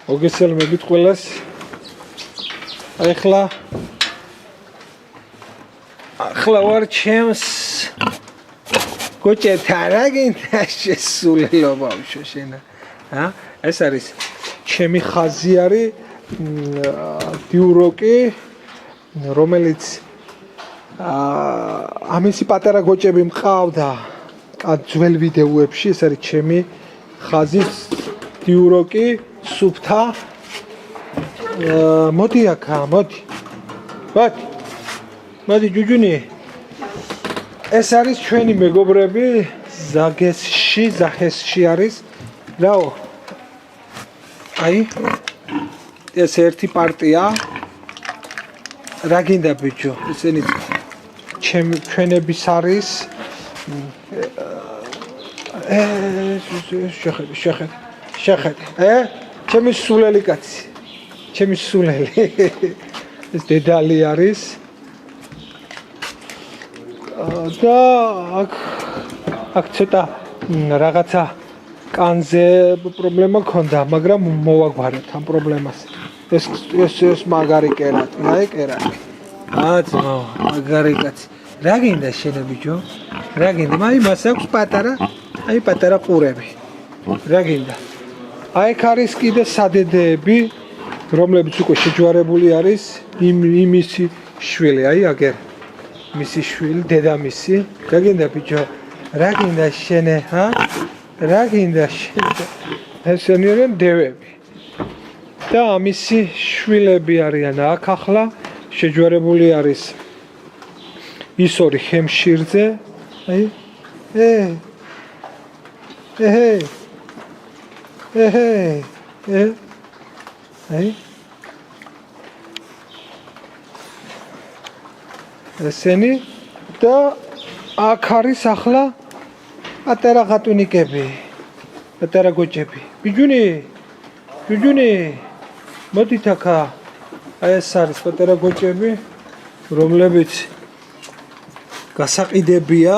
მოგესალმებით ყველას. ახლა ვარ ჩემს კოჭეთან რა გინდა შესულელო ბავშვო შენა. ეს არის ჩემი ხაზი არის დიუროკი რომელიც ამისი პატარა გოჭები მყავდა ძველ ვიდეოებში ეს არის ჩემი ხაზის დიუროკი სუფთა მოდი აქა მოდი ჯუჯუნი ეს არის ჩვენი მეგობრები ზახესში არის რაო აი ეს ერთი პარტია რა გინდა ბიჭო ესენი ჩვენების არის შეხედე ჩემი სულელი კაცი ჩემი სულელი ეს დედალი არის და აქ ცოტა რაღაცა კანზე პრობლემა ქონდა მაგრამ მოვაგვარეთ ამ პრობლემას ეს მაგარი კერატი აი კერატი აცმა მაგარი კაცი რა გინდა შენ ბიჭო რა გინდა მას აქვს პატარა ყურები რა გინდა აი ქარის კიდე სადედეები რომლებიც უკვე შეჯვარებული არის იმისი შვილი აი აგერ მისი შვილი დედამისი რა გინდა ბიჭო რა გინდა შენე რა გინდა შენ ესენი არიან დევები და ამისი შვილები არიან აქ ახლა შეჯვარებული არის ის ორი ჰემშირზე აი აი ესენი და აქ არის ახლა პატარა ხატუნიკები პატარა გოჭები ჯუჯუნი მოდით აქა აი ეს არის პატარა გოჭები რომლებიც გასაყიდებია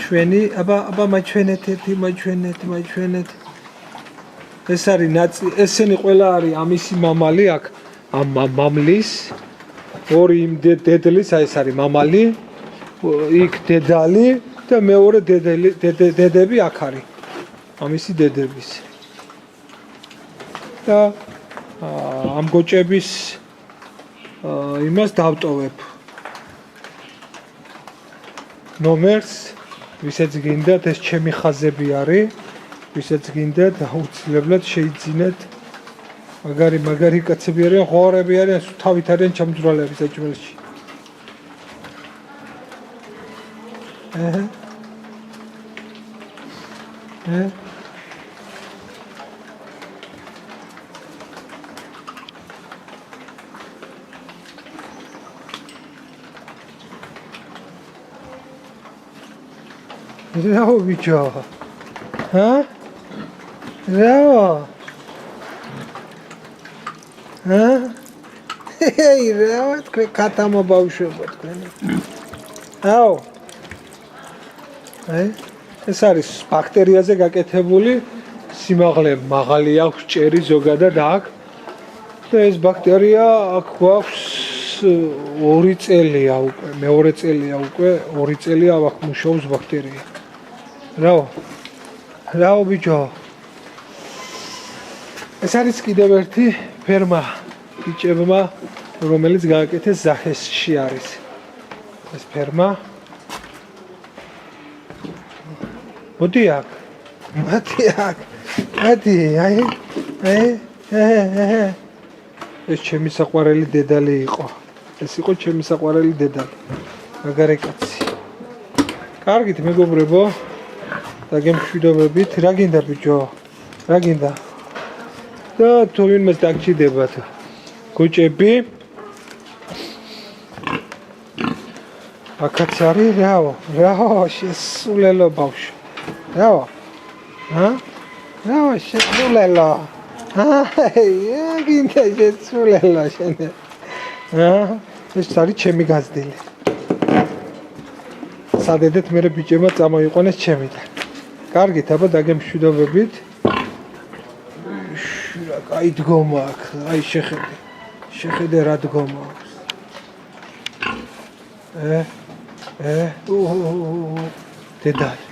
ჩვენი აბა მაჩვენეთ ეს არის ესენი ყველა არის ამისი მამალი აქ ამ მამლის ორი იმ დედლის აი ეს არის მამალი იქ დედალი და მეორე დედები აქ არის ამისი დედების და ამ გოჭების იმას დავტოვებ ნომერს ვისაც გინდათ ეს ჩემი ხაზები არის ვისაც გინდათ აუცილებლად შეიძინეთ მაგარი კაცები არიან ღორები არიან თავით არიან ჩამძვრალები საჭმელში რაო ბიჭო რაო რაო თქვენ კატამო ბავშვებო თქვენ აუ ეს არის ბაქტერიაზე გაკეთებული სიმაღლე მაღალი აქვს ჭერი ზოგადად აქ და ეს ბაქტერია აქ გვაქვს 2 წელია უკვე მეორე წელია უკვე 2 წელია აქ მუშაობს ბაქტერია რაო ბიჭო ეს არის კიდევ ერთი ფერმა ბიჭებმა რომელიც გააკეთეს ზახესში არის ეს ფერმა მოდი აქ აი ეს ჩემი საყვარელი დედალი იყო ეს იყო ჩემი საყვარელი დედალი მაგარი კაცი კარგით მეგობრებო დაგემშვიდობებით რა გინდა ბიჭო რა გინდა და თუ ვინმეს დაგჭირდებათ გოჭები აქაც არის რაო შესულელო ბავშვო რაო შესულელო გინდა შესულელო შენ ეს არის ჩემი გაზდილი სადედეთ მე ბიჭებმა წამოიყვანეს ჩემიდან კარგით აბა დაგემშვიდობებით აი დგომა აქ, აი შეხედე რა დგომა აქვს. დედალი.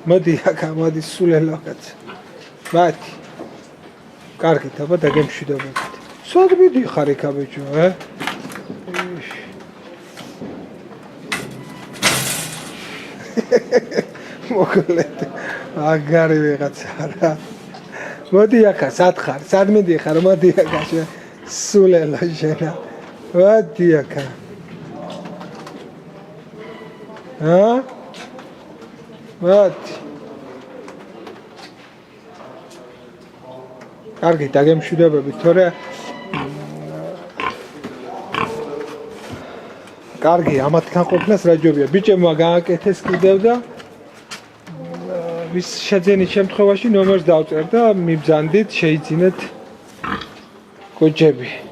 მოდი აქა, მოდი სულელო კაცო. მათი. კარგით, აბა დაგემშვიდობებით. სად მიდიხარ იქა ბიჭო, მოკლედ აგარი ვიღაცა რა. მოდი აქა, სად ხარ? სად მიდიხარ? მოდი აქა, სულელო შენა. მოდი აქა. მოდი. კარგი, დაგემშვიდობებით, თორე კარგი, ამათ განყოფნას რა ჯობია. ბიჭებმა გააკეთეს კიდევ და ვის შეძენის შემთხვევაში ნომერს დავწერ და მიბრძანდით, შეიძინეთ გოჯები.